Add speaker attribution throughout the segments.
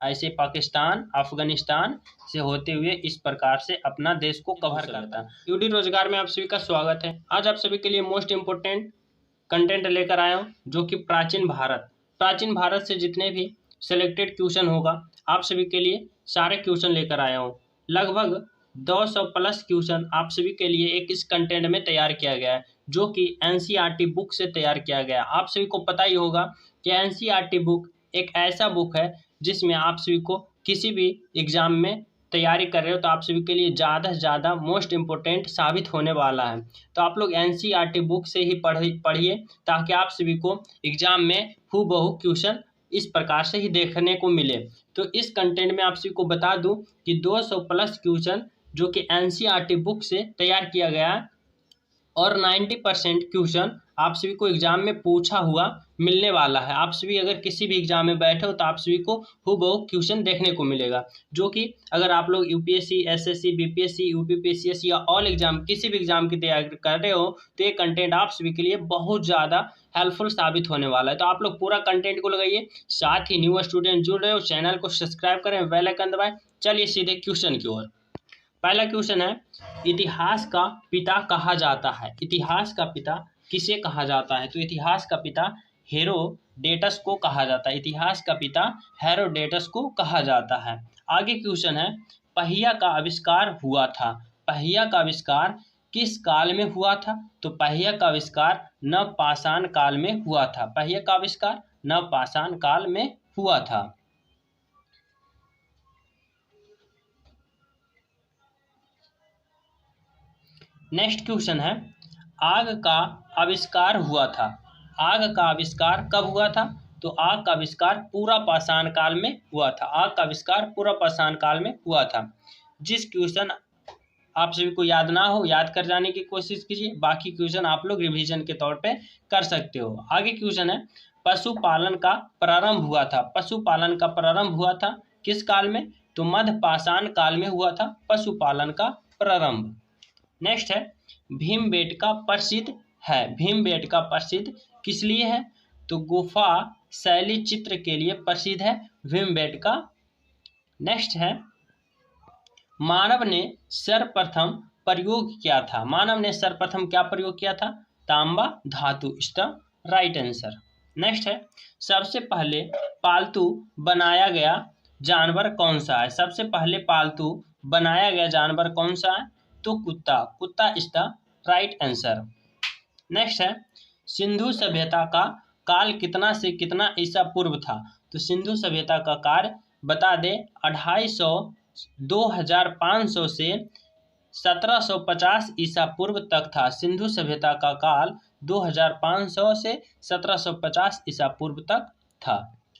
Speaker 1: ऐसे पाकिस्तान, अफगानिस्तान से होते हुए इस प्रकार से अपना देश को कवर करता है। यूडी रोजगार में आप सभी का स्वागत है। आज आप सभी के लिए मोस्ट इम्पोर्टेंट कंटेंट लेकर आया हूँ, जो कि प्राचीन भारत से जितने भी सिलेक्टेड क्वेश्चन होगा आप सभी के लिए सारे क्वेश्चन लेकर आया हूँ। लगभग 200 प्लस क्वेश्चन आप सभी के लिए एक इस कंटेंट में तैयार किया गया है, जो कि एनसीईआरटी बुक से तैयार किया गया है। आप सभी को पता ही होगा कि एनसीईआरटी बुक एक ऐसा बुक है जिसमें आप सभी को किसी भी एग्जाम में तैयारी कर रहे हो तो आप सभी के लिए ज़्यादा से ज़्यादा मोस्ट इम्पोर्टेंट साबित होने वाला है। तो आप लोग एनसीईआरटी बुक से ही पढ़िए ताकि आप सभी को एग्जाम में हूबहू क्वेश्चन इस प्रकार से ही देखने को मिले। तो इस कंटेंट में आप सभी को बता दूं कि 200 प्लस क्वेश्चन जो कि एनसीईआरटी बुक से तैयार किया गया है और 90% क्वेश्चन आप सभी को एग्जाम में पूछा हुआ मिलने वाला है। आप सभी अगर किसी भी एग्जाम में बैठे हो तो आप सभी को हूबहू क्वेश्चन देखने को मिलेगा, जो कि अगर आप लोग यूपीएससी, एसएससी, बीपीएससी, यूपीपीसीएस या ऑल एग्जाम किसी भी एग्जाम की तैयारी कर रहे हो तो ये कंटेंट आप सभी के लिए बहुत ज़्यादा हेल्पफुल साबित होने वाला है। तो आप लोग पूरा कंटेंट को लगाइए, साथ ही न्यू स्टूडेंट जुड़ रहे हो चैनल को सब्सक्राइब करें, बेल आइकन दबाएं। चलिए सीधे क्वेश्चन की ओर। पहला क्वेश्चन है, इतिहास का पिता कहा जाता है। इतिहास का पिता किसे कहा जाता है? तो इतिहास का पिता हेरोडेटस को कहा जाता है। इतिहास का पिता हेरोडेटस को कहा जाता है। आगे क्वेश्चन है, पहिया का आविष्कार हुआ था। पहिया का आविष्कार किस काल में हुआ था? तो पहिया का आविष्कार नवपाषाण काल में हुआ था। पहिया का आविष्कार नवपाषाण काल में हुआ था। नेक्स्ट क्वेश्चन है, आग का आविष्कार हुआ था। आग का आविष्कार कब हुआ था? तो आग का आविष्कार पूरा पाषाण काल में हुआ था। आग का आविष्कार पूरा पाषाण काल में हुआ था। जिस क्वेश्चन आप सभी को याद ना हो, याद कर जाने की कोशिश कीजिए, बाकी क्वेश्चन आप लोग रिवीजन के तौर पे कर सकते हो। आगे क्वेश्चन है, पशुपालन का प्रारंभ हुआ था। पशुपालन का प्रारंभ हुआ था किस काल में? तो मध्य पाषाण काल में हुआ था पशुपालन का प्रारंभ। नेक्स्ट है, भीमबेटका प्रसिद्ध है। भीमबेटका प्रसिद्ध किस लिए है? तो गुफा शैली चित्र के लिए प्रसिद्ध है भीमबेटका। नेक्स्ट है, मानव ने सर्वप्रथम प्रयोग किया था। मानव ने सर्वप्रथम क्या प्रयोग किया था? तांबा धातु। Is the right answer. Next है, सबसे पहले पालतू बनाया गया जानवर कौन सा है? सबसे पहले पालतू बनाया गया जानवर कौन सा है? तो कुत्ता। कुत्ता is the right answer. Next है, सिंधु सभ्यता का काल कितना से कितना ईसा पूर्व था? तो सिंधु सभ्यता का काल बता दे 2500 2500 से 1750 ईसा पूर्व तक था। सिंधु सभ्यता का काल 2500 से 1750 ईसा पूर्व तक था।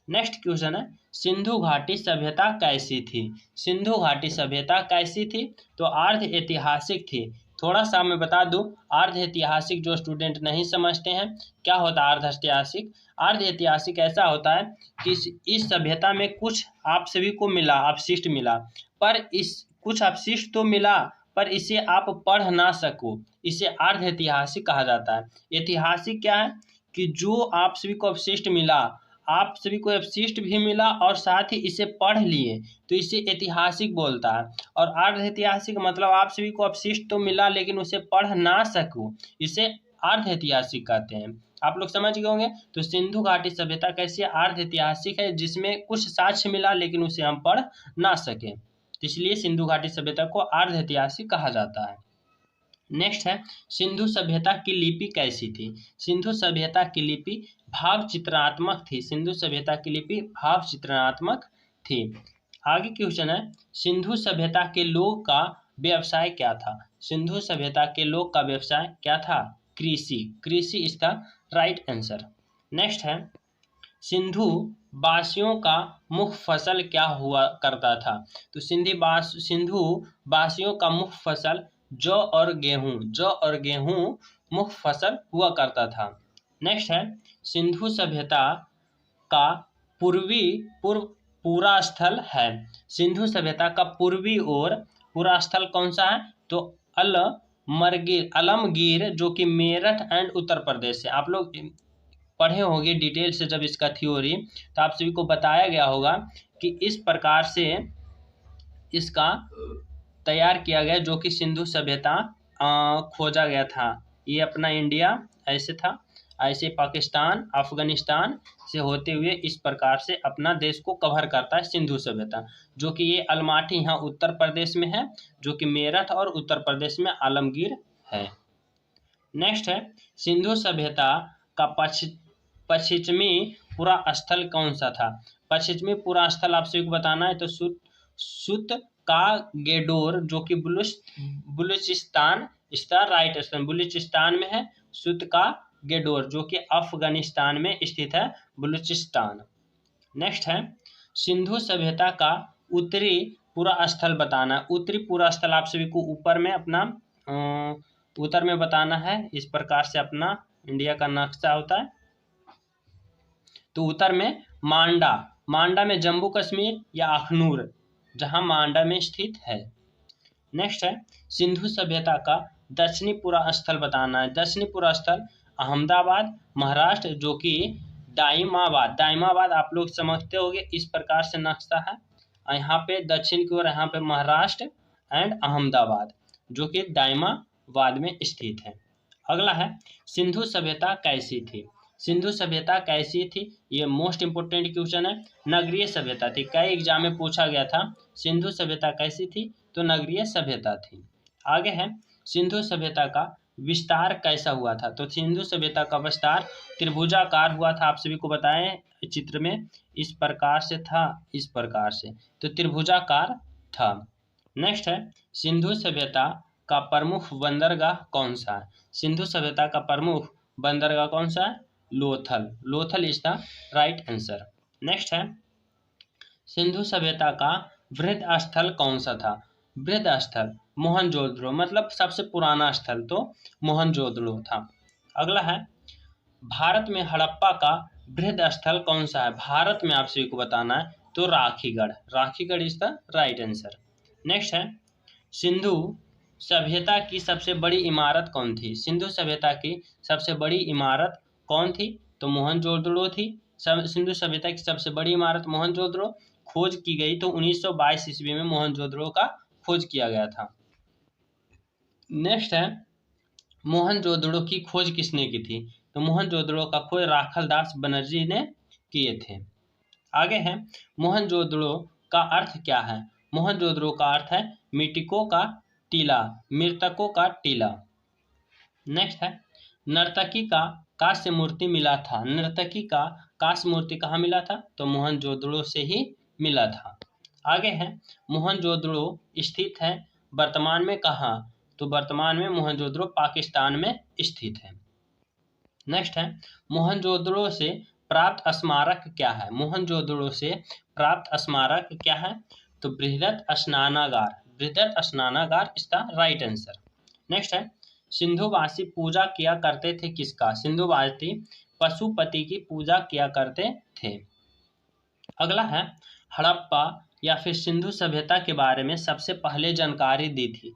Speaker 1: नेक्स्ट क्वेश्चन है, सिंधु घाटी सभ्यता कैसी थी? सिंधु घाटी सभ्यता कैसी थी? तो अर्ध ऐतिहासिक थी। थोड़ा सा मैं बता दूं, अर्ध ऐतिहासिक जो स्टूडेंट नहीं समझते हैं क्या होता है अर्ध ऐतिहासिक। अर्ध ऐतिहासिक ऐसा होता है कि इस सभ्यता में कुछ आप सभी को मिला, अपशिष्ट मिला, पर इस कुछ अपशिष्ट तो मिला पर इसे आप पढ़ ना सको, इसे अर्ध ऐतिहासिक कहा जाता है। ऐतिहासिक क्या है कि जो आप सभी को अपशिष्ट मिला, आप सभी को अपशिष्ट भी मिला और साथ ही इसे पढ़ लिए तो इसे ऐतिहासिक बोलता है। और अर्ध ऐतिहासिक मतलब आप सभी को अपशिष्ट तो मिला लेकिन उसे पढ़ ना सको, इसे अर्ध ऐतिहासिक कहते हैं। आप लोग समझ गए होंगे। तो सिंधु घाटी सभ्यता कैसी है? अर्ध ऐतिहासिक है, जिसमें कुछ साक्ष्य मिला लेकिन उसे हम पढ़ ना सके, इसलिए सिंधु घाटी सभ्यता को अर्ध ऐतिहासिक कहा जाता है। नेक्स्ट है, सिंधु सभ्यता की लिपि कैसी थी? सिंधु सभ्यता की लिपि भाव चित्रात्मक थी। सिंधु सभ्यता की लिपि भाव चित्रात्मक थी। आगे क्वेश्चन है, सिंधु सभ्यता के लोग का व्यवसाय क्या था? सिंधु सभ्यता के लोग का व्यवसाय क्या था? कृषि। कृषि is the right answer. Next है, सिंधु वासियों का मुख्य फसल क्या हुआ करता था? तो सिंधु वासियों का मुख्य फसल जौ और गेहूं मुख्य फसल हुआ करता था। नेक्स्ट है, सिंधु सभ्यता का पूरा स्थल है। सिंधु सभ्यता का पूर्वी और पूरा स्थल कौन सा है? तो अलमगीर जो कि मेरठ एंड उत्तर प्रदेश है। आप लोग पढ़े होंगे डिटेल से जब इसका थ्योरी, तो आप सभी को बताया गया होगा कि इस प्रकार से इसका तैयार किया गया जो कि सिंधु सभ्यता खोजा गया था। ये अपना इंडिया ऐसे था, ऐसे पाकिस्तान अफगानिस्तान से होते हुए इस प्रकार से अपना देश को कवर करता है सिंधु सभ्यता, जो कि ये अलमाटी यहाँ उत्तर प्रदेश में है, जो कि मेरठ और उत्तर प्रदेश में आलमगीर है। नेक्स्ट है सिंधु सभ्यता का पश्चिमी पूरा स्थल कौन सा था। पश्चिमी पूरा स्थल आप सभी को बताना है तो सुत का गेडोर जो कि बलूचिस्तान, इसका राइट स्थान बलूचिस्तान में है। सुत का गेडोर जो कि अफगानिस्तान में स्थित है, बलूचिस्तान। नेक्स्ट है सिंधु सभ्यता का उत्तरी पूरा स्थल बताना। उत्तरी पूरा स्थल आप सभी को ऊपर में अपना उत्तर में बताना है। इस प्रकार से अपना इंडिया का नक्शा होता है। तो उत्तर में मांडा में जम्मू कश्मीर या अखनूर, जहां मांडा में स्थित है। नेक्स्ट है सिंधु सभ्यता का दक्षिणी पूरा स्थल बताना है। दक्षिणी पूरा स्थल अहमदाबाद महाराष्ट्र, जो कि दाइमाबाद आप लोग समझते होंगे, इस प्रकार से नक्शा है। यहाँ पे दक्षिण की ओर यहाँ पे महाराष्ट्र एंड अहमदाबाद, जो कि दाइमाबाद में स्थित है। अगला है सिंधु सभ्यता कैसी थी। सिंधु सभ्यता कैसी थी, ये मोस्ट इंपोर्टेंट क्वेश्चन है। नगरीय सभ्यता थी। कई एग्जाम में पूछा गया था सिंधु सभ्यता कैसी थी, तो नगरीय सभ्यता थी। आगे है सिंधु सभ्यता का विस्तार कैसा हुआ था। तो सिंधु सभ्यता का विस्तार त्रिभुजाकार हुआ था। आप सभी को बताएं चित्र में इस प्रकार से था, इस प्रकार से, तो त्रिभुजाकार था। नेक्स्ट है सिंधु सभ्यता का प्रमुख बंदरगाह कौन सा है। सिंधु सभ्यता का प्रमुख बंदरगाह कौन सा है, Lothal is the right answer. Next है सिंधु सभ्यता का वृहद स्थल कौन सा था। वृहद स्थल मोहनजोदड़ो, मतलब सबसे पुराना स्थल तो मोहनजोदड़ो था। अगला है भारत में हड़प्पा का वृहद स्थल कौन सा है। भारत में आप सभी को बताना है तो Rakhigarh is the right answer. Next है सिंधु सभ्यता की सबसे बड़ी इमारत कौन थी। सिंधु सभ्यता की सबसे बड़ी इमारत कौन थी, तो मोहनजोदड़ो थी। सिंधु सभ्यता की सबसे बड़ी इमारत मोहनजोदड़ो खोज की गई तो 1922 ईस्वी में मोहनजोदड़ो का खोज किया गया था। नेक्स्ट है मोहनजोदड़ो की खोज किसने की थी, तो मोहनजोदड़ो का खोज राखलदास बनर्जी ने किए थे। आगे है मोहनजोदड़ो का अर्थ क्या है। मोहनजोदड़ो का अर्थ है मृतकों का टीला। नेक्स्ट है नर्तकी का कांस्य मूर्ति मिला था। नर्तकी का कांस्य मूर्ति कहाँ मिला था, तो मोहनजोदड़ो से ही मिला था। आगे है मोहनजोदड़ो स्थित है वर्तमान में कहाँ, तो वर्तमान में मोहनजोदड़ो पाकिस्तान में स्थित है। नेक्स्ट है मोहनजोदड़ो से प्राप्त स्मारक क्या है। मोहनजोदड़ो से प्राप्त स्मारक क्या है, तो बृहद स्नानागार इसका राइट आंसर। नेक्स्ट है सिंधुवासी पूजा किया करते थे किसका। सिंधुवासी पशुपति की पूजा किया करते थे। अगला है हड़प्पा या फिर सिंधु सभ्यता के बारे में सबसे पहले जानकारी दी थी।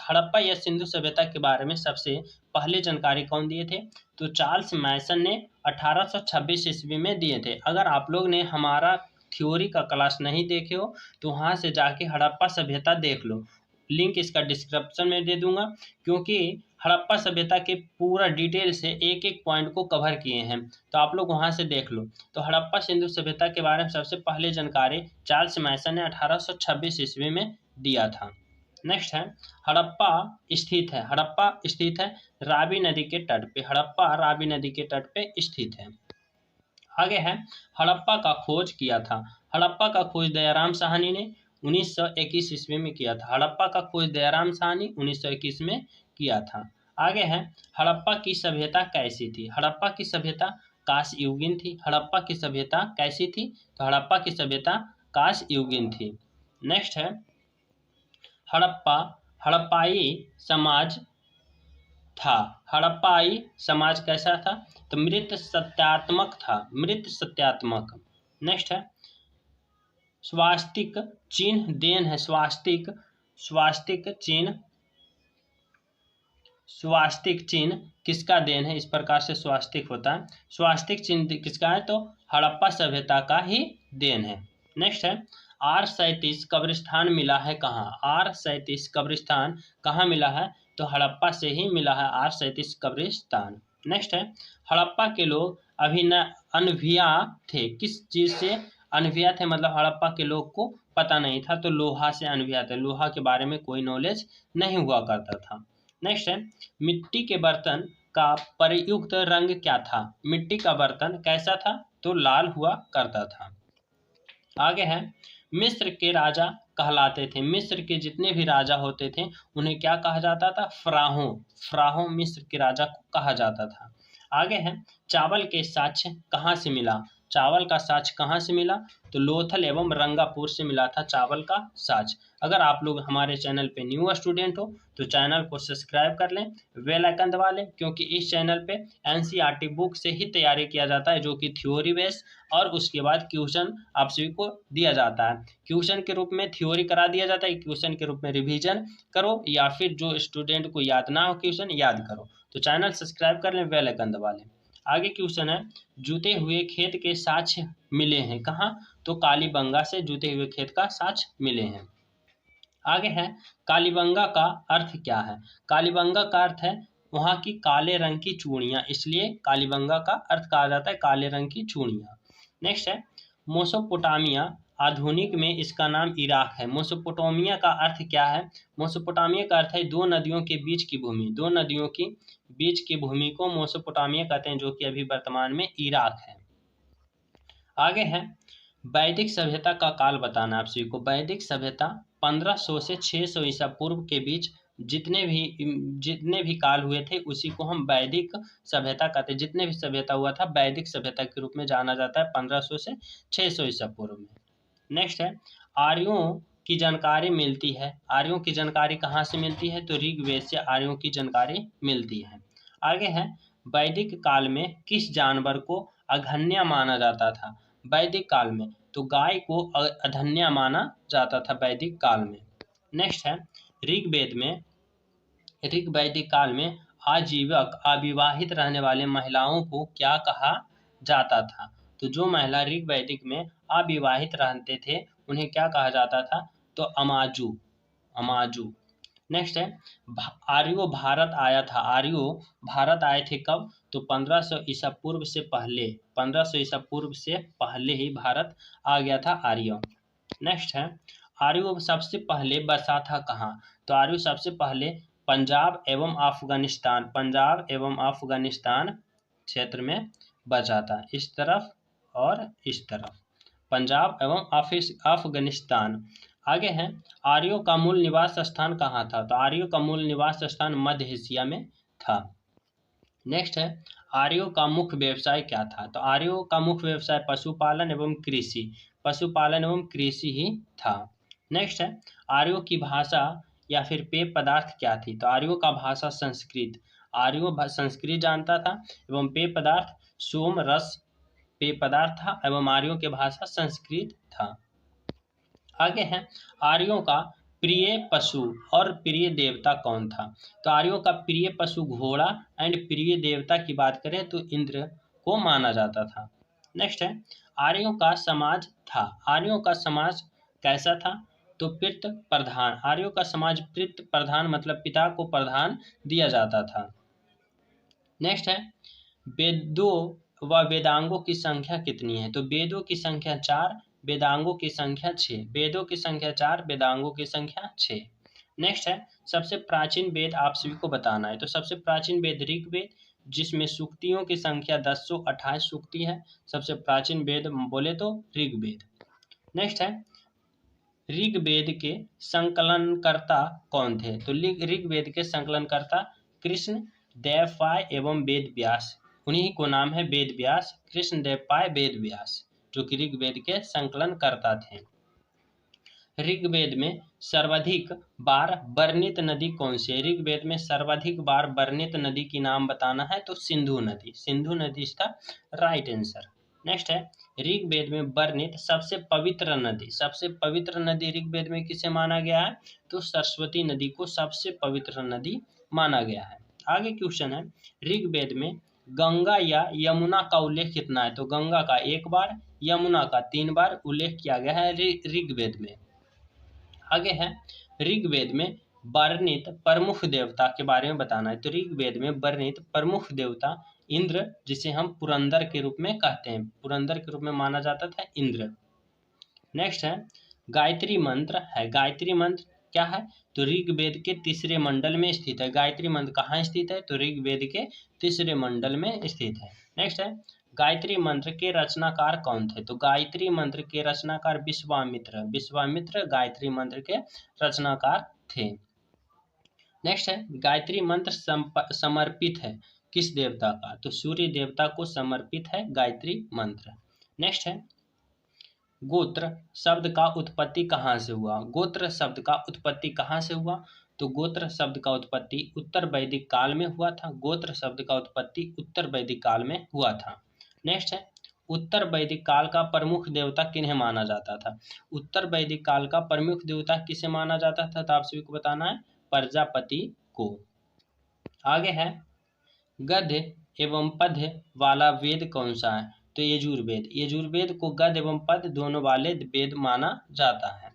Speaker 1: हड़प्पा या सिंधु सभ्यता के बारे में सबसे पहले जानकारी कौन दिए थे, तो चार्ल्स मैसन ने 1826 ईस्वी में दिए थे। अगर आप लोग ने हमारा थ्योरी का क्लास नहीं देखे हो तो वहाँ से जाके हड़प्पा सभ्यता देख लो, लिंक इसका डिस्क्रिप्शन में दे दूंगा, क्योंकि हड़प्पा सभ्यता के पूरा डिटेल से एक एक पॉइंट को कवर किए हैं, तो आप लोग वहां से देख लो। तो हड़प्पा सिंधु सभ्यता के बारे में सबसे पहले जानकारी चार्ल्स मैसन ने 1826 ईस्वी में दिया था। नेक्स्ट है हड़प्पा स्थित है रावी नदी के तट पे। हड़प्पा रावी नदी के तट पे स्थित है। आगे है हड़प्पा का खोज किया था। हड़प्पा का खोज दयाराम साहनी ने 1921 ईस्वी में किया था। हड़प्पा का खोज दयाराम साहनी 1921 में किया था। आगे है हड़प्पा की सभ्यता कैसी थी। हड़प्पा की सभ्यता कांस्य युगीन थी। हड़प्पा की सभ्यता कैसी थी, तो हड़प्पा की सभ्यता कांस्य युगीन थी। नेक्स्ट है हड़प्पाई समाज था। हड़प्पाई समाज कैसा था, तो मृत सत्यात्मक था। नेक्स्ट है स्वास्तिक चिन्ह देन है। स्वास्तिक चिन्ह किसका देन है, इस प्रकार से स्वास्तिक होता है। स्वास्तिक चिन्ह किसका है, तो हड़प्पा सभ्यता का ही देन है। नेक्स्ट है R37 कब्रिस्तान मिला है कहाँ? R37 कब्रिस्तान कहाँ मिला है? तो हड़प्पा से ही मिला है R37 कब्रिस्तान। नेक्स्ट है हड़प्पा के लोग अनभिया थे, किस चीज से अनभिया थे? मतलब हड़प्पा के लोग को पता नहीं था, तो लोहा से अनभिया थे, लोहा के बारे में कोई नॉलेज नहीं हुआ करता था। नेक्स्ट है मिट्टी के बर्तन का प्रयुक्त रंग क्या था? मिट्टी का बर्तन कैसा था? तो लाल हुआ करता था। आगे है मिस्र के राजा कहलाते थे, मिस्र के जितने भी राजा होते थे उन्हें क्या कहा जाता था? फ्राहो। फ्राहो मिस्र के राजा को कहा जाता था। आगे है चावल के साक्ष्य कहाँ से मिला? चावल का साक्ष्य कहाँ से मिला? तो लोथल एवं रंगापुर से मिला था चावल का साक्ष्य। अगर आप लोग हमारे चैनल पे न्यू स्टूडेंट हो तो चैनल को सब्सक्राइब कर लें, बेल आइकन दबा लें, क्योंकि इस चैनल पे एनसीईआरटी बुक से ही तैयारी किया जाता है, जो कि थ्योरी बेस्ड, और उसके बाद क्वेश्चन आप सभी को दिया जाता है। क्वेश्चन के रूप में थ्योरी करा दिया जाता है, क्वेश्चन के रूप में रिवीजन करो, या फिर जो स्टूडेंट को याद ना हो क्वेश्चन याद करो। तो चैनल सब्सक्राइब कर लें, बेल आइकन दबा लें। आगे क्वेश्चन है जूते हुए खेत के साक्ष्य मिले हैं कहाँ? तो कालीबंगा से जूते हुए खेत का साक्ष्य मिले हैं। आगे है कालीबंगा का अर्थ क्या है? कालीबंगा का अर्थ है वहाँ की काले रंग की चूड़ियाँ, इसलिए कालीबंगा का अर्थ कहा जाता है काले रंग की चूड़ियाँ। नेक्स्ट है मोसोपोटामिया, आधुनिक में इसका नाम इराक है। मोसोपोटामिया का अर्थ क्या है? मोसोपोटामिया का अर्थ है दो नदियों के बीच की भूमि, दो नदियों की बीच की भूमि को मोसोपोटामिया कहते हैं, जो कि अभी वर्तमान में इराक है। आगे है वैदिक सभ्यता का काल बताना आप सभी को। वैदिक सभ्यता 1500 से 600 ईसा पूर्व के बीच जितने भी काल हुए थे उसी को हम वैदिक सभ्यता कहते हैं। जितने भी सभ्यता हुआ था वैदिक सभ्यता के रूप में जाना जाता है 1500 से 600 ईसा पूर्व में। नेक्स्ट है आर्यों की जानकारी मिलती है। आर्यों की जानकारी कहाँ से मिलती है? तो ऋग्वेद से आर्यों की जानकारी मिलती है। आगे है वैदिक काल में किस जानवर को अघन्या माना जाता था? वैदिक काल में तो गाय को अधन्या माना जाता था वैदिक काल में। नेक्स्ट है ऋग वैदिक काल में आजीवक अविवाहित रहने वाले महिलाओं को क्या कहा जाता था? तो जो महिला ऋग वैदिक में अविवाहित रहते थे उन्हें क्या कहा जाता था? तो अमाजू। अमाजू। नेक्स्ट है आर्यो भारत आया था। आर्यो भारत आए थे कब? तो 1500 ईसा पूर्व से पहले, 1500 ईसा पूर्व से पहले ही भारत आ गया था आर्यो। नेक्स्ट है आर्यो सबसे पहले बसा था कहाँ? तो आर्यो सबसे पहले पंजाब एवं अफगानिस्तान क्षेत्र में बचा था, इस तरफ और इस तरफ, पंजाब एवं अफगानिस्तान। आगे है आर्यों का मूल निवास स्थान कहाँ था? तो आर्यों का मूल निवास स्थान मध्य एशिया में था। नेक्स्ट है आर्यों का मुख्य व्यवसाय क्या था? तो आर्यों का मुख्य व्यवसाय पशुपालन एवं कृषि ही था। नेक्स्ट है आर्यों की भाषा या फिर पेय पदार्थ क्या थी? तो आर्यों का भाषा संस्कृत, आर्यों संस्कृत जानता था, एवं पेय पदार्थ सोम रस पेय पदार्थ था, एवं आर्यों के भाषा संस्कृत था। आगे है आर्यों का प्रिय पशु और प्रिय देवता कौन था? तो आर्यों का प्रिय पशु घोड़ा एंड प्रिय देवता की बात करें तो इंद्र को माना जाता था। नेक्स्ट है आर्यों का समाज था। आर्यों का समाज कैसा था? तो पितृ प्रधान। आर्यों का समाज पितृ प्रधान मतलब पिता को प्रधान दिया जाता था। नेक्स्ट है वेदों व वेदांगों की संख्या कितनी है? तो वेदों की संख्या 4, वेदांगों की संख्या 6। वेदों की संख्या 4, वेदांगों की संख्या 6। नेक्स्ट है सबसे प्राचीन वेद आप सभी को बताना है। तो सबसे प्राचीन वेद ऋग्वेद, जिसमें सूक्तियों की संख्या 1028 सूक्ति है। सबसे प्राचीन वेद बोले तो ऋग्वेद। नेक्स्ट है ऋग्वेद के संकलनकर्ता कौन थे? तो ऋग्वेद के संकलनकर्ता कृष्ण देवपाय एवं वेद व्यास, उन्हीं को नाम है वेद व्यास, कृष्ण देवपाय वेद व्यास, जो कि ऋग्वेद के संकलन करता थे। ऋग्वेद में सर्वाधिक बार वर्णित नदी कौन सी है? ऋग्वेद में सर्वाधिक बार वर्णित नदी की नाम बताना है तो सिंधु नदी। सिंधु नदी इसका राइट आंसर। नेक्स्ट है ऋग्वेद में वर्णित सबसे पवित्र नदी। सबसे पवित्र नदी ऋग्वेद में किसे माना गया है? तो सरस्वती नदी को सबसे पवित्र नदी माना गया है। आगे क्वेश्चन है ऋग्वेद में गंगा या यमुना का उल्लेख कितना है? तो गंगा का 1 बार, यमुना का 3 बार उल्लेख किया गया है ऋग्वेद में। आगे है ऋग्वेद में वर्णित प्रमुख देवता के बारे में बताना है। तो ऋग्वेद में वर्णित प्रमुख देवता इंद्र, जिसे हम पुरंदर के रूप में कहते हैं, पुरंदर के रूप में माना जाता था इंद्र। नेक्स्ट है गायत्री मंत्र है। गायत्री मंत्र क्या है? तो ऋग्वेद के 3रे मंडल में स्थित है। गायत्री मंत्र कहाँ स्थित है? तो ऋग्वेद के 3रे मंडल में स्थित है। नेक्स्ट है गायत्री मंत्र के रचनाकार कौन थे? तो गायत्री मंत्र के रचनाकार विश्वामित्र। विश्वामित्र गायत्री मंत्र के रचनाकार थे। नेक्स्ट है गायत्री मंत्र समर्पित है किस देवता का? तो सूर्य देवता को समर्पित है गायत्री मंत्र। नेक्स्ट है गोत्र शब्द का उत्पत्ति कहाँ से हुआ? गोत्र शब्द का उत्पत्ति कहाँ से हुआ? तो गोत्र शब्द का उत्पत्ति उत्तर वैदिक काल में हुआ था। गोत्र शब्द का उत्पत्ति उत्तर वैदिक काल में हुआ था। नेक्स्ट है उत्तर वैदिक काल का प्रमुख देवता किन्हें माना जाता था? उत्तर वैदिक काल का प्रमुख देवता किसे माना जाता था? तो आप सभी को बताना है प्रजापति को। आगे है गद्य एवं पद्य वाला वेद कौन सा है? तो यजुर्वेद। यजुर्वेद को गद्य एवं पद्य दोनों वाले वेद माना जाता है।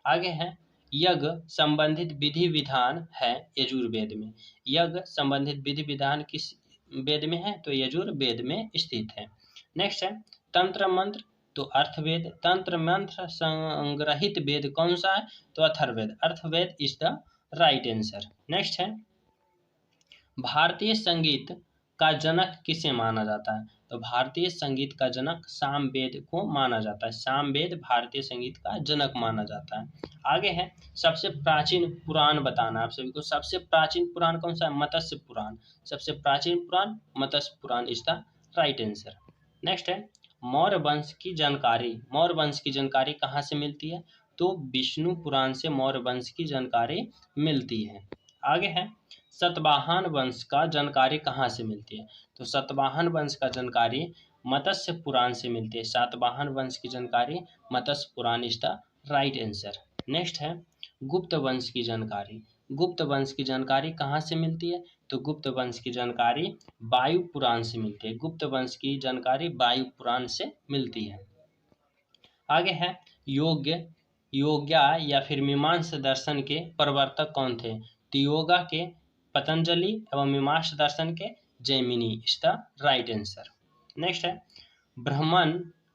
Speaker 1: आगे है यज्ञ संबंधित विधि विधान है यजुर्वेद में। यज्ञ संबंधित विधि विधान किस वेद में है? तो यजुर्वेद में स्थित है। नेक्स्ट है तंत्र मंत्र, तो अर्थवेद। तंत्र मंत्र संग्रहित वेद कौन सा है? तो Atharvaveda. Atharvaveda is the right answer. Next है भारतीय संगीत का जनक किसे माना जाता है? तो भारतीय संगीत का जनक सामवेद को माना जाता है। सामवेद भारतीय संगीत का जनक माना जाता है। आगे है सबसे प्राचीन पुराण बताना आप सभी को। सबसे प्राचीन पुराण कौन सा है? मत्स्य पुराण। सबसे प्राचीन पुराण Matsya Purana is the right answer. Next है मौर्य वंश की जानकारी। मौर्य वंश की जानकारी कहाँ से मिलती है? तो विष्णु पुराण से मौर्य वंश की जानकारी मिलती है। आगे है सतवाहन वंश का जानकारी कहाँ से मिलती है? तो सतवाहन वंश का जानकारी मत्स्य पुराण से मिलती है। सातवाहन वंश की जानकारी Matsya Purana is the right answer. Next है गुप्त वंश की जानकारी। गुप्त वंश की जानकारी कहाँ से मिलती है? तो गुप्त वंश की जानकारी वायु पुराण से मिलती है। गुप्त वंश की जानकारी वायु पुराण से मिलती है। आगे है योग्या या फिर मीमांसा दर्शन के प्रवर्तक कौन थे? तो योगा के पतंजलि एवं मीमांसा दर्शन के Jaimini is the right answer. Next है ब्राह्मण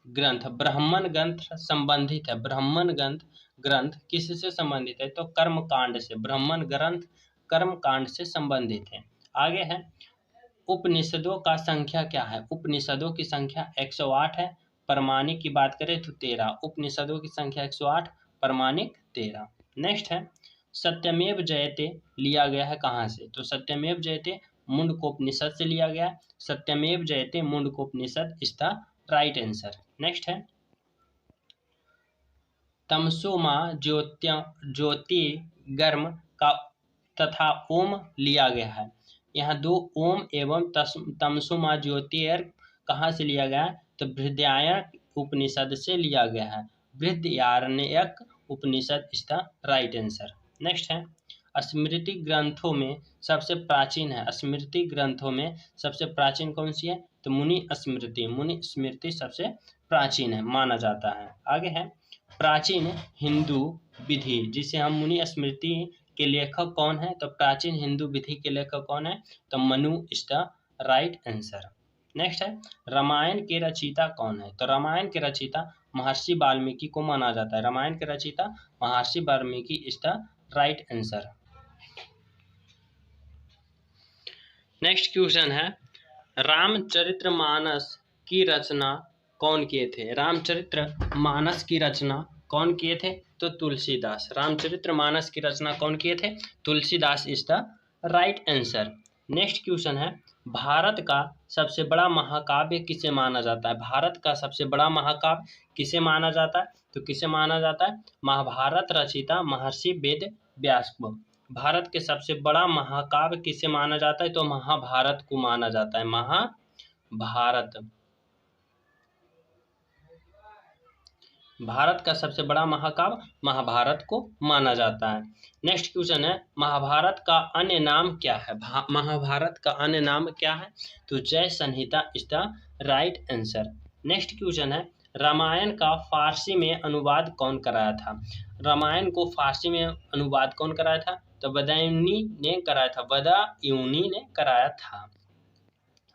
Speaker 1: ग्रंथ। ब्राह्मण ग्रंथ संबंधित है। ब्राह्मण ग्रंथ किससे संबंधित है? तो कर्मकांड से। ब्राह्मण ग्रंथ कर्मकांड से संबंधित है। आगे है उपनिषदों का संख्या क्या है? उपनिषदों की संख्या 108 है। प्रमाणिक की बात करें तो 13। उपनिषदों की संख्या 108, प्रमाणिक 13। नेक्स्ट है सत्यमेव जयते लिया गया है कहाँ से? तो सत्यमेव जयते मुंडकोपनिषद से लिया गया है। सत्यमेव जयते Mundakopanishad is the right answer. Next है तमसोमा ज्योतिर्गम का तथा ओम लिया गया है। यहाँ 2 ओम एवं तमसोमा ज्योतिर्गम कहाँ से लिया गया है? तो बृहदारण्यक उपनिषद से लिया गया है। Brihadaranyaka Upanishad is the right answer. Next है स्मृति ग्रंथों में सबसे प्राचीन है। स्मृति ग्रंथों में सबसे प्राचीन कौन सी है? तो मुनि स्मृति। मुनि स्मृति सबसे प्राचीन है माना जाता है। आगे है प्राचीन हिंदू विधि, जिसे हम मुनि स्मृति के लेखक कौन है? तो प्राचीन हिंदू विधि के लेखक कौन है? तो Manu is the right answer. Next है रामायण के रचयिता कौन है? तो रामायण के रचयिता महर्षि वाल्मीकि को माना जाता है। रामायण के रचयिता महर्षि Valmiki is the right answer. Next question है रामचरितमानस की रचना कौन किए थे? रामचरितमानस की रचना कौन किए थे? तो तुलसीदास। रामचरितमानस की रचना कौन किए थे? Tulsidas is the right answer. Next question है भारत का सबसे बड़ा महाकाव्य किसे माना जाता है? भारत का सबसे बड़ा महाकाव्य किसे माना जाता है? तो किसे माना जाता है? महाभारत रचयिता महर्षि वेद व्यास को। भारत के सबसे बड़ा महाकाव्य किसे माना जाता है? तो महाभारत को माना जाता है। महाभारत भारत का सबसे बड़ा महाकाव्य महाभारत को माना जाता है। नेक्स्ट क्वेश्चन है महाभारत का अन्य नाम क्या है? महाभारत का अन्य नाम क्या है? तो Jaya Samhita is the right answer. Next question है रामायण का फारसी में अनुवाद कौन कराया था? रामायण को फारसी में अनुवाद कौन कराया था? तो बदायूनी ने कराया था, बदायूनी ने कराया था।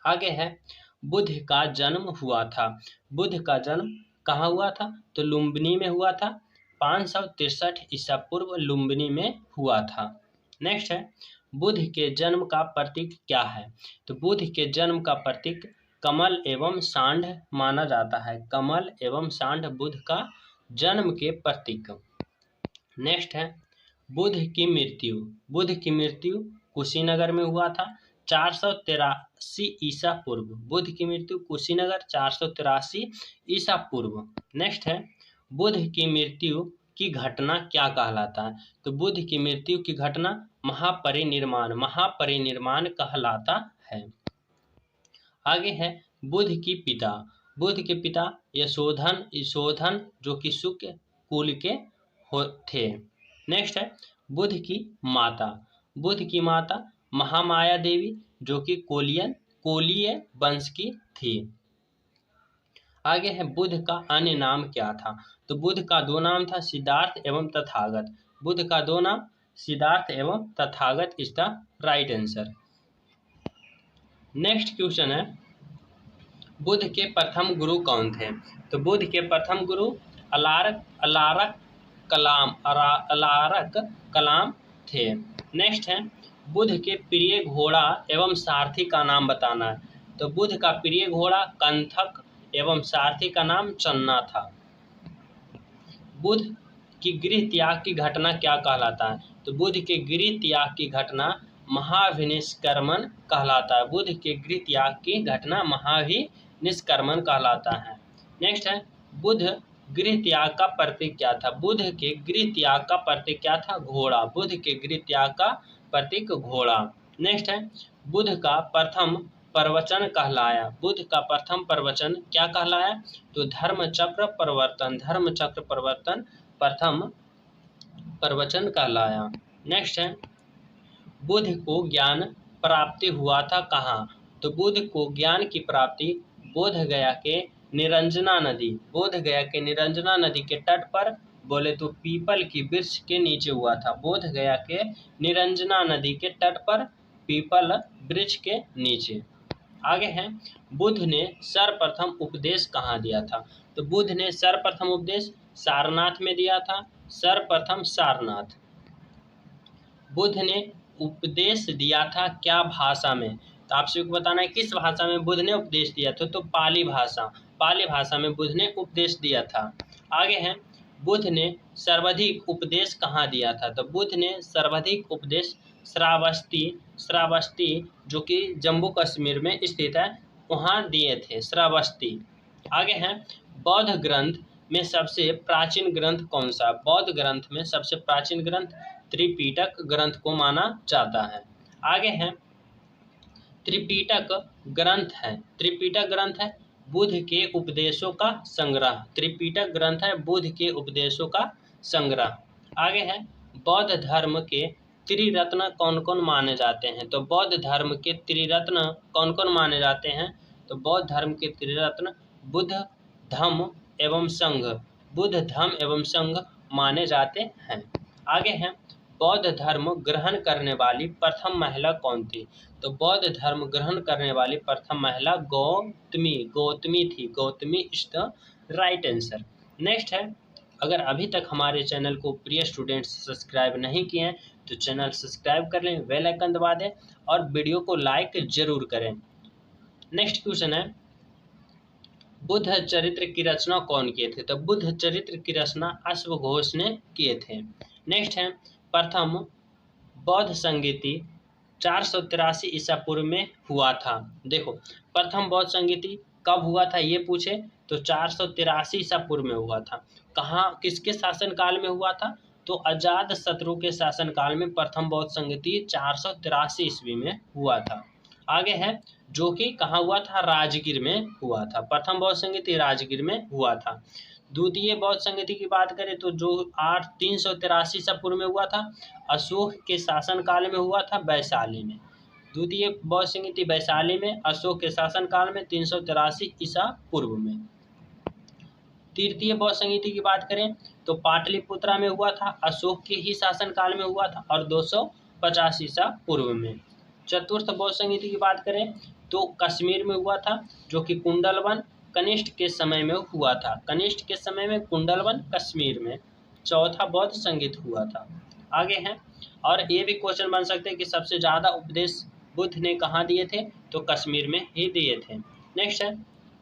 Speaker 1: आगे है, बुद्ध का जन्म हुआ था। बुद्ध का जन्म कहाँ हुआ था? तो लुम्बिनी में हुआ था। 563 ईसा पूर्व लुम्बिनी में हुआ था। नेक्स्ट है, बुद्ध के जन्म का प्रतीक क्या है? तो बुद्ध के जन्म का प्रतीक कमल एवं सांड माना जाता है। कमल एवं सांड बुद्ध का जन्म के प्रतीक। नेक्स्ट है, बुद्ध की मृत्यु। बुद्ध की मृत्यु कुशीनगर में हुआ था 483 ईसा पूर्व। बुद्ध की मृत्यु कुशीनगर 483 ईसा पूर्व। नेक्स्ट है, बुद्ध की मृत्यु की घटना क्या कहलाता है? तो बुद्ध की मृत्यु की घटना महापरिनिर्वाण, महापरिनिर्वाण कहलाता है। आगे है, बुद्ध की पिता। बुद्ध के पिता यशोधन जो कि शुक्ल कुल के थे। नेक्स्ट है, बुद्ध की माता। बुद्ध की माता महामाया देवी जो कि कोलीय वंश की थी। आगे है, बुद्ध का अन्य नाम क्या था? तो बुद्ध का दो नाम था, सिद्धार्थ एवं तथागत। बुद्ध का दो नाम सिद्धार्थ एवं Tathagata is the right answer. Next question है, बुद्ध के प्रथम गुरु कौन थे? तो बुद्ध के प्रथम गुरु अलारक कलाम थे। नेक्स्ट है, बुद्ध के प्रिय घोड़ा एवं सारथी का नाम बताना है। तो बुद्ध का प्रिय घोड़ा कंथक एवं सारथी का नाम चन्ना था। बुद्ध की गृह त्याग की घटना क्या कहलाता है? तो बुद्ध के गृह त्याग की घटना महाविनिष्क्रमण कहलाता है। बुद्ध के गृह त्याग की घटना महाविनिष्क्रमण कहलाता है। नेक्स्ट है, बुद्ध गृह त्याग का प्रतीक क्या था? बुद्ध के गृह त्याग का प्रतीक क्या था? घोड़ा। बुद्ध के गृह त्याग का प्रतीक घोड़ा। नेक्स्ट है, बुद्ध का प्रथम प्रवचन कहलाया। बुद्ध का प्रथम प्रवचन क्या कहलाया? तो धर्मचक्र प्रवर्तन प्रथम प्रवचन कहलाया। नेक्स्ट है, बुद्ध को ज्ञान प्राप्ति हुआ था कहाँ? तो बुद्ध को ज्ञान की प्राप्ति बोधगया के निरंजना नदी के तट पर, बोले तो पीपल की वृक्ष के नीचे हुआ था। बोधगया के निरंजना नदी के तट पर पीपल वृक्ष के नीचे। आगे है, बुद्ध ने सर्वप्रथम उपदेश कहाँ दिया था? तो बुद्ध ने सर्वप्रथम उपदेश सारनाथ में दिया था। सर्वप्रथम सारनाथ। बुद्ध ने उपदेश दिया था क्या भाषा में? तो आप सबको बताना है किस भाषा में बुद्ध ने उपदेश दिया था। तो पाली भाषा में बुद्ध ने उपदेश दिया था। आगे है, बुद्ध ने सर्वाधिक उपदेश कहाँ दिया था? तो बुद्ध ने सर्वाधिक उपदेश श्रावस्ती जो कि जम्मू कश्मीर में स्थित है वहाँ दिए थे, श्रावस्ती। आगे है, बौद्ध ग्रंथ में सबसे प्राचीन ग्रंथ कौन सा? बौद्ध ग्रंथ में सबसे प्राचीन ग्रंथ त्रिपिटक ग्रंथ को माना जाता है। आगे है, त्रिपिटक ग्रंथ है बुद्ध के उपदेशों का संग्रह। त्रिपिटक ग्रंथ है बुद्ध के उपदेशों का संग्रह। आगे है, बौद्ध धर्म के त्रिरत्न कौन कौन माने जाते हैं? तो बौद्ध धर्म के त्रिरत्न कौन कौन माने जाते हैं? तो बौद्ध धर्म के त्रिरत्न बुद्ध, धम्म एवं संघ माने जाते हैं। आगे है, बौद्ध धर्म ग्रहण करने वाली प्रथम महिला कौन थी? तो बौद्ध धर्म ग्रहण करने वाली प्रथम महिला गौतमी थी। Gautami is the right answer. Next है, अगर अभी तक हमारे चैनल को प्रिय स्टूडेंट्स सब्सक्राइब नहीं किए हैं तो चैनल सब्सक्राइब कर लें, बेल आइकन दबा दें और वीडियो को लाइक जरूर करें। नेक्स्ट क्वेश्चन है, बुद्ध चरित्र की रचना कौन किए थे? तो बुद्ध चरित्र की रचना अश्वघोष ने किए थे। नेक्स्ट है, प्रथम बौद्ध संगीति 483 ईसा पूर्व में हुआ था। देखो, प्रथम बौद्ध संगीति कब हुआ था ये पूछे तो 483 ईसा पूर्व में हुआ था। कहाँ, किसके शासन काल में हुआ था? तो अजात शत्रु के शासन काल में प्रथम बौद्ध संगीति 483 ईस्वी में हुआ था। आगे है, जो कि कहाँ हुआ था? राजगीर में हुआ था। प्रथम बौद्ध संगीति राजगीर में हुआ था। द्वितीय बौद्ध संगीति की बात करें तो जो 383 ईसा पूर्व में हुआ था, अशोक के शासन काल में हुआ था वैशाली में। द्वितीय बौद्ध संगीति वैशाली में, अशोक के शासन काल में 383 ईसा पूर्व में। तृतीय बौद्ध संगीति की बात करें तो पाटलिपुत्रा में हुआ था, अशोक के ही शासनकाल में हुआ था और 250 ईसा पूर्व में। चतुर्थ बौद्ध संगीति की बात करें तो कश्मीर में हुआ था, जो कि कुंडलवन कनिष्ठ के समय में हुआ था। कनिष्ठ के समय में कुंडलवन कश्मीर में चौथा बौद्ध संगीत हुआ था। आगे हैं, और ये भी क्वेश्चन बन सकते हैं कि सबसे ज़्यादा उपदेश बुद्ध ने कहाँ दिए थे, तो कश्मीर में ही दिए थे। नेक्स्ट है,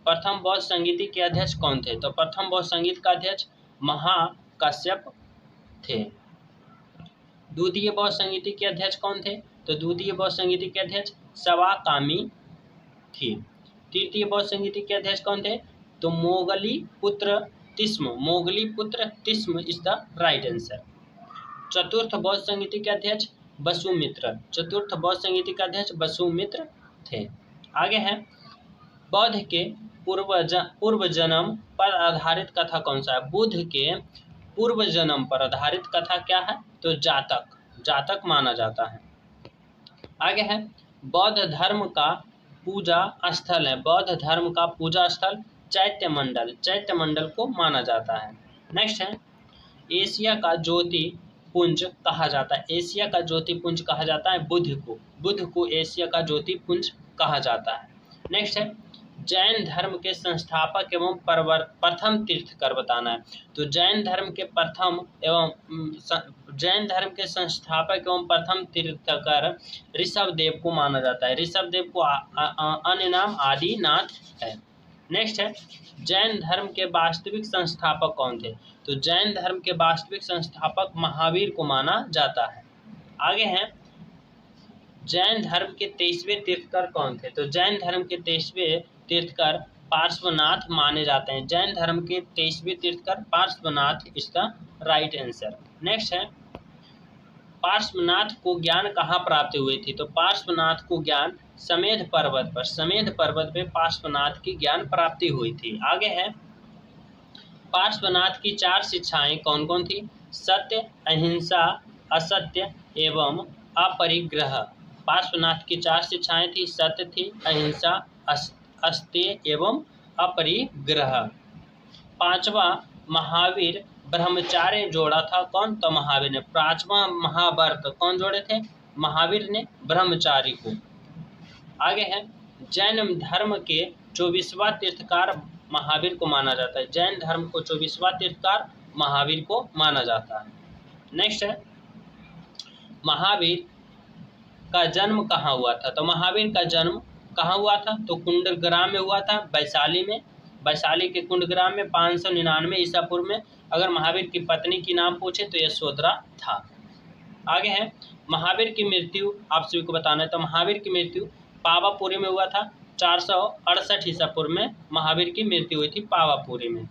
Speaker 1: प्रथम बौद्ध संगीति के अध्यक्ष कौन थे, तो प्रथम बौद्ध संगीत का अध्यक्ष महाकश्यप थे। द्वितीय बौद्ध संगीति के अध्यक्ष कौन थे, तो द्वितीय बौद्ध संगीति के अध्यक्ष सवाकामी थी। तृतीय बौद्ध संगीति के अध्यक्ष कौन थे, तो मोगली पुत्र तिस्म इज द राइट आंसर। चतुर्थ बौद्ध संगीति के अध्यक्ष वसुमित्र थे। आगे है, बुद्ध के पूर्व जन्म पर आधारित कथा कौन सा है, बुद्ध के पूर्व जन्म पर आधारित कथा क्या है, तो जातक माना जाता है। आगे है, बौद्ध धर्म का पूजा स्थल है, बौद्ध धर्म का पूजा स्थल चैत्य मंडल को माना जाता है। नेक्स्ट है, एशिया का ज्योतिपुंज कहा जाता है, एशिया का ज्योतिपुंज कहा जाता है बुद्ध को एशिया का ज्योतिपुंज कहा जाता है। नेक्स्ट है, जैन धर्म के संस्थापक एवं प्रथम तीर्थकर बताना है, तो जैन धर्म के संस्थापक एवं प्रथम तीर्थकर ऋषभदेव को माना जाता है। ऋषभदेव को अन्य नाम आदिनाथ है। नेक्स्ट है, जैन धर्म के वास्तविक संस्थापक कौन थे, तो जैन धर्म के वास्तविक संस्थापक महावीर को माना जाता है। आगे हैं, जैन धर्म के 23वें तीर्थकर कौन थे, तो जैन धर्म के 23वें तीर्थकर पार्श्वनाथ माने जाते हैं। जैन धर्म के 23वें तीर्थकर Parshvanath is the right answer. Next है, पार्श्वनाथ को ज्ञान कहाँ प्राप्ति हुई थी, तो पार्श्वनाथ को ज्ञान समेध पर्वत पे पार्श्वनाथ की ज्ञान प्राप्ति हुई थी। आगे है, पार्श्वनाथ की 4 शिक्षाएं कौन कौन थी, सत्य, अहिंसा, असत्य एवं अपरिग्रह। पार्श्वनाथ की 4 शिक्षाएं थी, सत्य थी, अहिंसा, अस्तेय एवं अपरिग्रह। 5वां महावीर ब्रह्मचार्य जोड़ा था कौन, तो महावीर ने। 5वां महाव्रत कौन जोड़े थे, महावीर ने ब्रह्मचारी को। आगे है, जैन धर्म के 24वां तीर्थकार महावीर को माना जाता है। जैन धर्म को 24वां तीर्थकार महावीर को माना जाता है। नेक्स्ट है, महावीर का जन्म कहाँ हुआ था, तो महावीर का जन्म कहाँ हुआ था, तो कुंडग्राम में हुआ था, वैशाली में। वैशाली के कुंडग्राम में 599 ईसा पूर्व में। अगर महावीर की पत्नी की नाम पूछे तो यशोधरा था। आगे है, महावीर की मृत्यु आप सभी को बताना है, तो महावीर की मृत्यु पावापुरी में हुआ था। 468 ईसा पूर्व में महावीर की मृत्यु हुई थी पावापुरी में।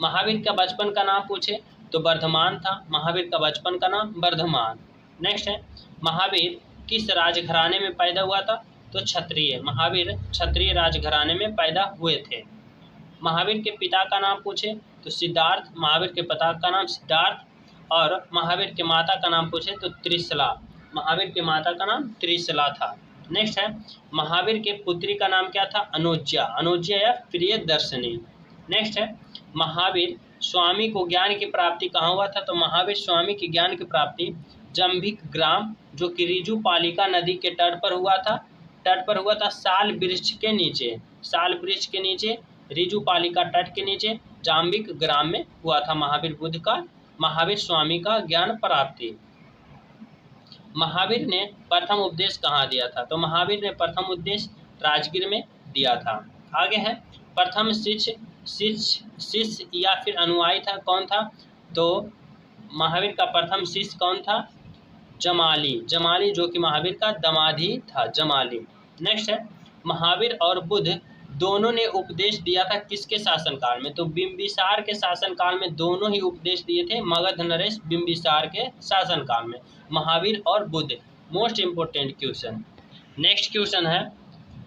Speaker 1: महावीर का बचपन का नाम पूछे तो वर्धमान था, महावीर का बचपन का नाम वर्धमान। नेक्स्ट है, महावीर किस राजघराने में पैदा हुआ था, तो क्षत्रिय। महावीर क्षत्रिय राजघराने में पैदा हुए थे। महावीर के पिता का नाम पूछे तो सिद्धार्थ, महावीर के पिता का नाम सिद्धार्थ। और महावीर के माता का नाम पूछे तो त्रिशला, महावीर के माता का नाम त्रिशला था। नेक्स्ट है, महावीर के पुत्री का नाम क्या था, अनुज्या या प्रियदर्शनी। नेक्स्ट है, महावीर स्वामी को ज्ञान की प्राप्ति कहाँ हुआ था, तो महावीर स्वामी की ज्ञान की प्राप्ति जंभिक ग्राम, जो कि ऋजुपालिका नदी के तट पर हुआ था, साल वृक्ष के नीचे ऋजुपालिका तट के नीचे जाम्बिक ग्राम में हुआ था महावीर स्वामी का ज्ञान प्राप्ति। महावीर ने प्रथम उपदेश कहाँ दिया था, तो महावीर ने प्रथम उपदेश राजगीर में दिया था। आगे है, प्रथम शिष्य या फिर अनुयायी था कौन था, तो महावीर का प्रथम शिष्य कौन था, जमाली, जो कि महावीर का दमादी था, जमाली। नेक्स्ट है, महावीर और बुद्ध दोनों ने उपदेश दिया था किसके शासनकाल में, तो बिंबिसार के शासनकाल में दोनों ही उपदेश दिए थे, मगध नरेश बिंबिसार के शासनकाल में, महावीर और Buddha. Most important question. Next question है,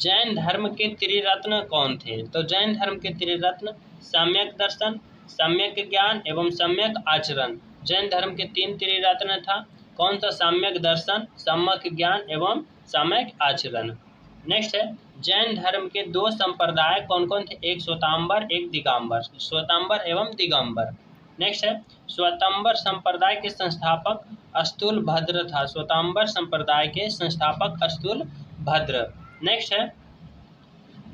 Speaker 1: जैन धर्म के त्रिरत्न कौन थे, तो जैन धर्म के त्रिरत्न सम्यक दर्शन, सम्यक ज्ञान एवं सम्यक आचरण। जैन धर्म के 3 त्रिरत्न था, कौन सा, सम्यक दर्शन, सम्यक ज्ञान एवं सम्यक आचरण। नेक्स्ट है, जैन धर्म के दो संप्रदाय कौन कौन थे? एक श्वेतांबर, एक दिगंबर। श्वेतांबर एवं दिगंबर। नेक्स्ट है श्वेतांबर संप्रदाय के संस्थापक स्थूल भद्र था। श्वेतांबर संप्रदाय के संस्थापक स्थूल भद्र। नेक्स्ट है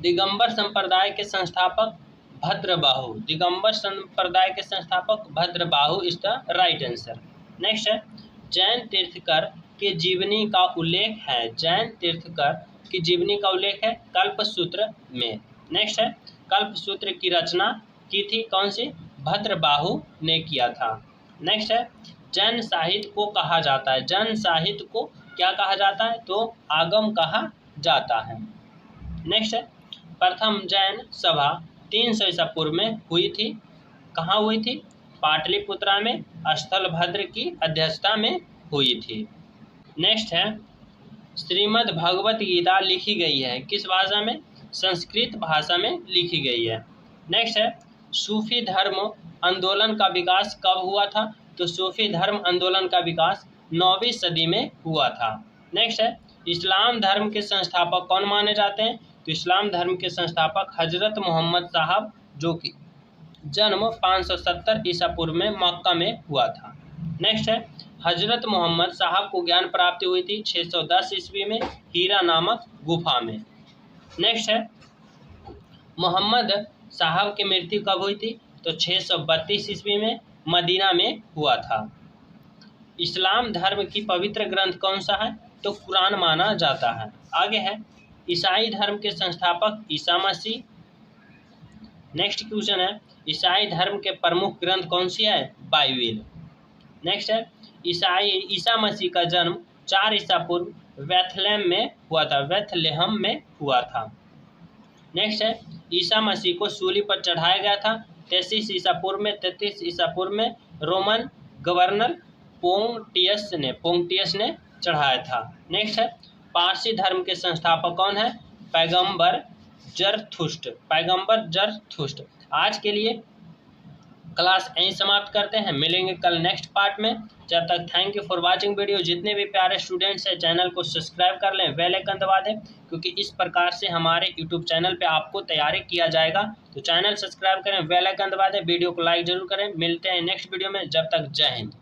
Speaker 1: दिगंबर संप्रदाय के संस्थापक भद्रबाहु। दिगंबर संप्रदाय के संस्थापक Bhadrabahu is the right answer. Next है जैन तीर्थकर के जीवनी का उल्लेख है। जैन तीर्थकर की जीवनी का उल्लेख है कल्पसूत्र में। नेक्स्ट है कल्पसूत्र की रचना की थी कौन सी? भद्रबाहु ने किया था। नेक्स्ट है जैन साहित्य को कहा जाता है। जैन साहित्य को क्या कहा जाता है? तो आगम कहा जाता है। नेक्स्ट है प्रथम जैन सभा 300 ईसा पूर्व में हुई थी। कहाँ हुई थी? पाटलिपुत्रा में स्थलभद्र की अध्यक्षता में हुई थी। नेक्स्ट है श्रीमद् भगवत गीता लिखी गई है किस भाषा में? संस्कृत भाषा में लिखी गई है। नेक्स्ट है सूफी धर्म आंदोलन का विकास कब हुआ था? तो सूफी धर्म आंदोलन का विकास 9वीं सदी में हुआ था। नेक्स्ट है इस्लाम धर्म के संस्थापक कौन माने जाते हैं? तो इस्लाम धर्म के संस्थापक हजरत मोहम्मद साहब, जो कि जन्म 570 ईसा पूर्व में मक्का में हुआ था। नेक्स्ट है हजरत मोहम्मद साहब को ज्ञान प्राप्ति हुई थी 610 ईस्वी में हीरा नामक गुफा में। नेक्स्ट है मोहम्मद साहब की मृत्यु कब हुई थी? तो 632 ईस्वी में मदीना में हुआ था। इस्लाम धर्म की पवित्र ग्रंथ कौन सा है? तो कुरान माना जाता है। आगे है ईसाई धर्म के संस्थापक ईसा मसीह। नेक्स्ट क्वेश्चन है ईसाई धर्म के प्रमुख ग्रंथ कौन सी है? बाइबिल। नेक्स्ट है ईसा मसीह का जन्म 4 ईसा पूर्व बेथलेहम में हुआ था। बेथलेहम में हुआ था। नेक्स्ट है ईसा मसीह को सूली पर चढ़ाया गया था 33 ईसा पूर्व में। 33 ईसा पूर्व में रोमन गवर्नर पोंटियस ने चढ़ाया था। नेक्स्ट है पारसी धर्म के संस्थापक कौन है? पैगंबर जरथुष्ट। आज के लिए क्लास यहीं समाप्त करते हैं, मिलेंगे कल नेक्स्ट पार्ट में। जब तक thank you for watching video. जितने भी प्यारे स्टूडेंट्स हैं चैनल को सब्सक्राइब कर लें, बेल आइकन दबा दें, क्योंकि इस प्रकार से हमारे यूट्यूब चैनल पे आपको तैयारी किया जाएगा। तो चैनल सब्सक्राइब करें, बेल आइकन दबा दें, वीडियो को लाइक जरूर करें। मिलते हैं नेक्स्ट वीडियो में, जब तक जय हिंद।